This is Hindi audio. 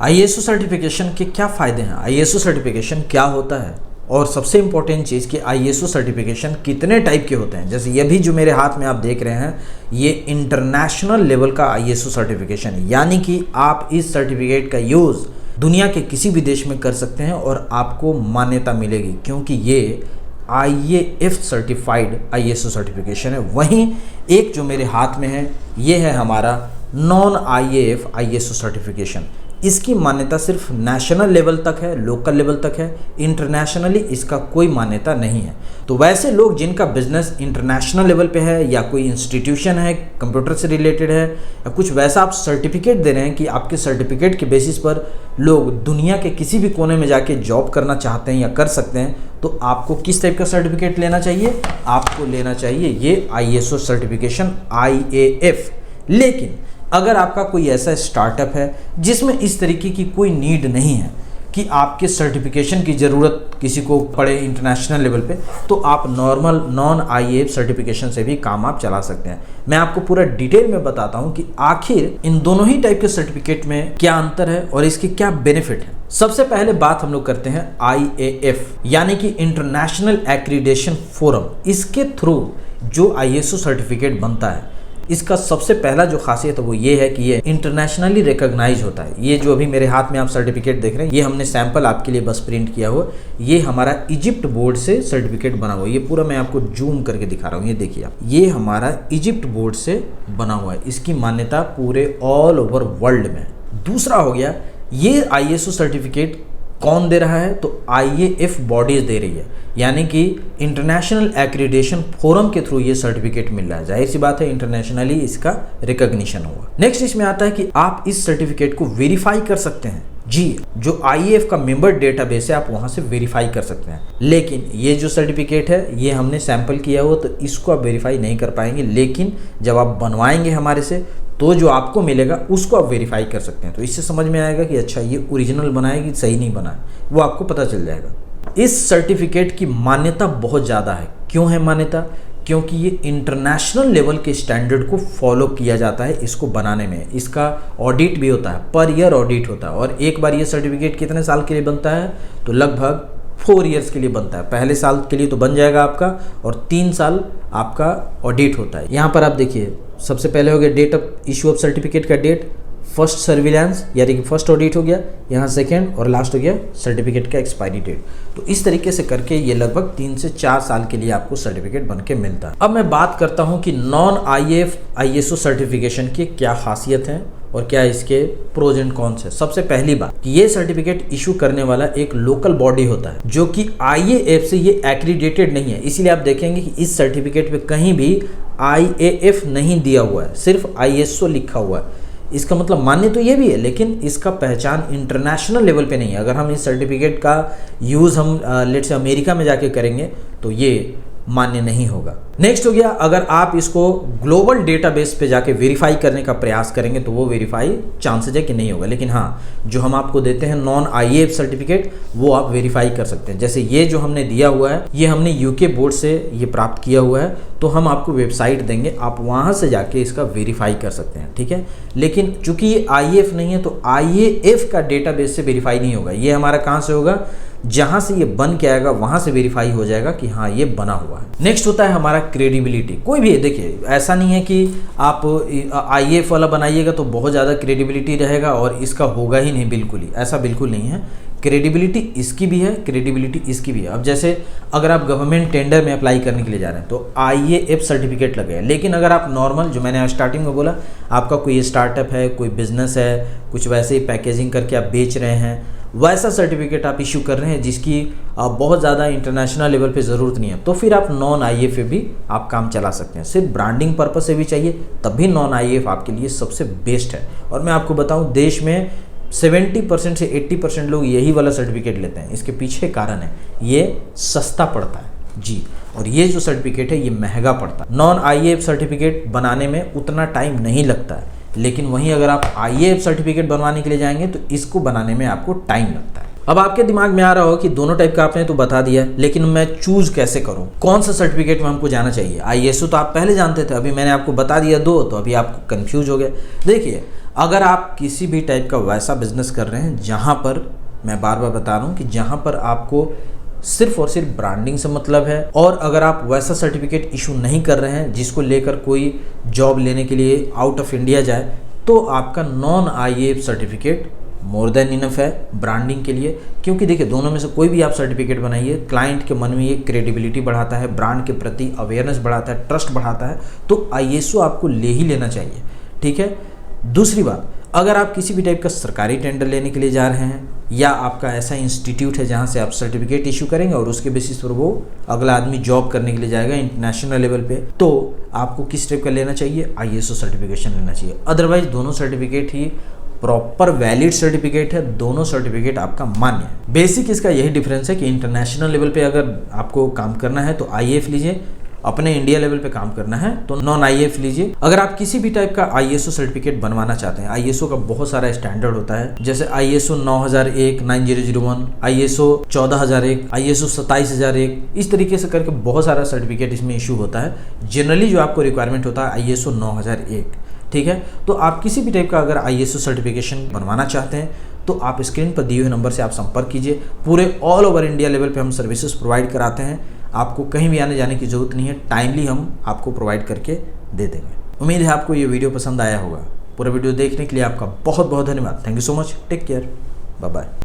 आईएसओ सर्टिफिकेशन के क्या फ़ायदे हैं, आईएसओ सर्टिफिकेशन क्या होता है और सबसे इम्पोर्टेंट चीज़ कि आईएसओ सर्टिफिकेशन कितने टाइप के होते हैं। जैसे ये भी जो मेरे हाथ में आप देख रहे हैं ये इंटरनेशनल लेवल का आईएसओ सर्टिफिकेशन है, यानी कि आप इस सर्टिफिकेट का यूज़ दुनिया के किसी भी देश में कर सकते हैं और आपको मान्यता मिलेगी, क्योंकि ये IAF सर्टिफाइड आईएसओ सर्टिफिकेशन है। वहीं एक जो मेरे हाथ में है ये है हमारा नॉन IAF आईएसओ सर्टिफिकेशन। इसकी मान्यता सिर्फ नेशनल लेवल तक है, लोकल लेवल तक है, इंटरनेशनली इसका कोई मान्यता नहीं है। तो वैसे लोग जिनका बिजनेस इंटरनेशनल लेवल पे है या कोई इंस्टीट्यूशन है कंप्यूटर से रिलेटेड है या कुछ वैसा आप सर्टिफिकेट दे रहे हैं कि आपके सर्टिफिकेट के बेसिस पर लोग दुनिया के किसी भी कोने में जाके जॉब करना चाहते हैं या कर सकते हैं, तो आपको किस टाइप का सर्टिफिकेट लेना चाहिए? आपको लेना चाहिए ये आईएसओ सर्टिफिकेशन IAF। लेकिन अगर आपका कोई ऐसा स्टार्टअप है जिसमें इस तरीके की कोई नीड नहीं है कि आपके सर्टिफिकेशन की ज़रूरत किसी को पड़े इंटरनेशनल लेवल पे, तो आप नॉर्मल नॉन IAF सर्टिफिकेशन से भी काम आप चला सकते हैं। मैं आपको पूरा डिटेल में बताता हूं कि आखिर इन दोनों ही टाइप के सर्टिफिकेट में क्या अंतर है और इसके क्या बेनिफिट है। सबसे पहले बात हम लोग करते हैं IAF यानी कि इंटरनेशनल एक्रीडेशन फोरम। इसके थ्रू जो आईएसओ सर्टिफिकेट बनता है, इसका सबसे पहला जो खासियत है वो ये है कि ये इंटरनेशनली रिकॉग्नाइज होता है। ये जो अभी मेरे हाथ में आप सर्टिफिकेट देख रहे हैं, ये हमने सैंपल आपके लिए बस प्रिंट किया हुआ, ये हमारा इजिप्ट बोर्ड से सर्टिफिकेट बना हुआ है। ये पूरा मैं आपको जूम करके दिखा रहा हूँ, ये देखिए आप, ये हमारा इजिप्ट बोर्ड से बना हुआ है। इसकी मान्यता पूरे ऑल ओवर वर्ल्ड में। दूसरा हो गया, ये आईएसओ सर्टिफिकेट कौन दे रहा है? तो IAF बॉडीज दे रही है, यानी कि इंटरनेशनल एक्रीडेशन फोरम के थ्रू ये सर्टिफिकेट मिल रहा है। जाहिर सी बात है इंटरनेशनली इसका रिकॉग्निशन हुआ। नेक्स्ट इसमें आता है कि आप इस सर्टिफिकेट को वेरीफाई कर सकते हैं। जी, जो IAF का मेंबर डेटाबेस है आप वहां से वेरीफाई कर सकते हैं। लेकिन ये जो सर्टिफिकेट है ये हमने सैंपल किया हुआ, तो इसको आप वेरीफाई नहीं कर पाएंगे। लेकिन जब आप बनवाएंगे हमारे से तो जो आपको मिलेगा उसको आप वेरीफाई कर सकते हैं। तो इससे समझ में आएगा कि अच्छा ये ओरिजिनल बना है कि सही नहीं बना है, वो आपको पता चल जाएगा। इस सर्टिफिकेट की मान्यता बहुत ज़्यादा है। क्यों है मान्यता? क्योंकि ये इंटरनेशनल लेवल के स्टैंडर्ड को फॉलो किया जाता है इसको बनाने में। इसका ऑडिट भी होता है, पर ईयर ऑडिट होता है। और एक बार ये सर्टिफिकेट कितने साल के लिए बनता है? तो लगभग 4 ईयर्स के लिए बनता है। पहले साल के लिए तो बन जाएगा आपका और 3 साल आपका ऑडिट होता है। यहाँ पर आप देखिए, सबसे पहले हो गया date of issue of certificate का डेट, फर्स्ट सर्विलांस यानी कि फर्स्ट ऑडिट हो गया, यहाँ सेकेंड, और लास्ट हो गया सर्टिफिकेट का एक्सपायरी डेट। तो इस तरीके से करके ये लगभग 3 से 4 साल के लिए आपको सर्टिफिकेट बन के मिलता है। अब मैं बात करता हूँ कि नॉन IAF आईएसओ सर्टिफिकेशन की क्या खासियत है और क्या इसके प्रोज एंड कॉन्स है। सबसे पहली बात कि ये सर्टिफिकेट इशू करने वाला एक लोकल बॉडी होता है जो कि IAF से ये एक्रीडेटेड नहीं है। इसीलिए आप देखेंगे कि इस सर्टिफिकेट पे कहीं भी IAF नहीं दिया हुआ है, सिर्फ ISO लिखा हुआ है। इसका मतलब मान्य तो ये भी है, लेकिन इसका पहचान इंटरनेशनल लेवल पे नहीं है। अगर हम इस सर्टिफिकेट का यूज़ हम लेट से अमेरिका में जाके करेंगे तो ये मान्य नहीं होगा। नेक्स्ट हो गया, अगर आप इसको ग्लोबल डेटाबेस पे जाके वेरीफाई करने का प्रयास करेंगे तो वो वेरीफाई चांसेज है कि नहीं होगा। लेकिन हाँ, जो हम आपको देते हैं नॉन IAF सर्टिफिकेट वो आप वेरीफाई कर सकते हैं। जैसे ये जो हमने दिया हुआ है ये हमने UK बोर्ड से ये प्राप्त किया हुआ है, तो हम आपको वेबसाइट देंगे, आप वहाँ से जाके इसका वेरीफाई कर सकते हैं, ठीक है। लेकिन चूंकि ये IAF नहीं है तो IAF का डेटाबेस से वेरीफाई नहीं होगा। ये हमारा कहाँ से होगा? जहाँ से ये बन के आएगा वहाँ से वेरीफाई हो जाएगा कि हाँ ये बना हुआ है। नेक्स्ट होता है हमारा क्रेडिबिलिटी। कोई भी देखिए, ऐसा नहीं है कि आप IAF वाला बनाइएगा तो बहुत ज़्यादा क्रेडिबिलिटी रहेगा और इसका होगा ही नहीं, बिल्कुल ही ऐसा बिल्कुल नहीं है। क्रेडिबिलिटी इसकी भी है, क्रेडिबिलिटी इसकी भी है। अब जैसे अगर आप गवर्नमेंट टेंडर में अप्लाई करने के लिए जा रहे हैं तो IAF सर्टिफिकेट लगेगा। लेकिन अगर आप नॉर्मल, जो मैंने स्टार्टिंग में बोला, आपका कोई स्टार्टअप है, कोई बिजनेस है, कुछ वैसे ही पैकेजिंग करके आप बेच रहे हैं, वैसा सर्टिफिकेट आप इशू कर रहे हैं जिसकी बहुत ज़्यादा इंटरनेशनल लेवल पे ज़रूरत नहीं है, तो फिर आप नॉन IAF पे भी आप काम चला सकते हैं। सिर्फ ब्रांडिंग पर्पस से भी चाहिए तब भी नॉन IAF आपके लिए सबसे बेस्ट है। और मैं आपको बताऊं, देश में 70% से 80% लोग यही वाला सर्टिफिकेट लेते हैं। इसके पीछे कारण है, ये सस्ता पड़ता है जी, और ये जो सर्टिफिकेट है ये महंगा पड़ता है। नॉन IAF सर्टिफिकेट बनाने में उतना टाइम नहीं लगता है, लेकिन वहीं अगर आप IAF सर्टिफिकेट बनवाने के लिए जाएंगे तो इसको बनाने में आपको टाइम लगता है। अब आपके दिमाग में आ रहा हो कि दोनों टाइप का आपने तो बता दिया, लेकिन मैं चूज कैसे करूं, कौन सा सर्टिफिकेट में हमको जाना चाहिए। ISO तो आप पहले जानते थे, अभी मैंने आपको बता दिया 2, तो अभी आपको कंफ्यूज हो गया। देखिए, अगर आप किसी भी टाइप का वैसा बिजनेस कर रहे हैं जहाँ पर, मैं बार बार बता रहा हूँ कि जहाँ पर आपको सिर्फ और सिर्फ ब्रांडिंग से मतलब है, और अगर आप वैसा सर्टिफिकेट इशू नहीं कर रहे हैं जिसको लेकर कोई जॉब लेने के लिए आउट ऑफ इंडिया जाए, तो आपका non IAF certificate more than enough है ब्रांडिंग के लिए। क्योंकि देखिए, दोनों में से कोई भी आप सर्टिफिकेट बनाइए, क्लाइंट के मन में ये क्रेडिबिलिटी बढ़ाता है, ब्रांड के प्रति अवेयरनेस बढ़ाता है, ट्रस्ट बढ़ाता है, तो ISO आपको ले ही लेना चाहिए। ठीक है। दूसरी बात, अगर आप किसी भी टाइप का सरकारी टेंडर लेने के लिए जा रहे हैं, या आपका ऐसा इंस्टीट्यूट है जहां से आप सर्टिफिकेट इशू करेंगे और उसके बेसिस पर वो अगला आदमी जॉब करने के लिए जाएगा इंटरनेशनल लेवल पे, तो आपको किस टाइप का लेना चाहिए? ISO सर्टिफिकेशन लेना चाहिए। अदरवाइज दोनों सर्टिफिकेट ही प्रॉपर वैलिड सर्टिफिकेट है, दोनों सर्टिफिकेट आपका मान्य है। बेसिक इसका यही डिफरेंस है कि इंटरनेशनल लेवल पे अगर आपको काम करना है तो IAF लीजिए, अपने इंडिया लेवल पे काम करना है तो नॉन IAF लीजिए। अगर आप किसी भी टाइप का ISO सर्टिफिकेट बनवाना चाहते हैं, ISO का बहुत सारा स्टैंडर्ड होता है, जैसे ISO 9001, 9001, ISO 14001, ISO 27001, इस तरीके से करके बहुत सारा सर्टिफिकेट इसमें इशू होता है। जनरली जो आपको रिक्वायरमेंट होता है ISO 9001। ठीक है। तो आप किसी भी टाइप का अगर ISO सर्टिफिकेशन बनवाना चाहते हैं तो आप स्क्रीन पर दिए हुए नंबर से आप संपर्क कीजिए। पूरे ऑल ओवर इंडिया लेवल पे हम सर्विसेज प्रोवाइड कराते हैं, आपको कहीं भी आने जाने की ज़रूरत नहीं है, टाइमली हम आपको प्रोवाइड करके दे देंगे। उम्मीद है आपको ये वीडियो पसंद आया होगा। पूरा वीडियो देखने के लिए आपका बहुत बहुत धन्यवाद। Thank you so much. Take care. Bye bye.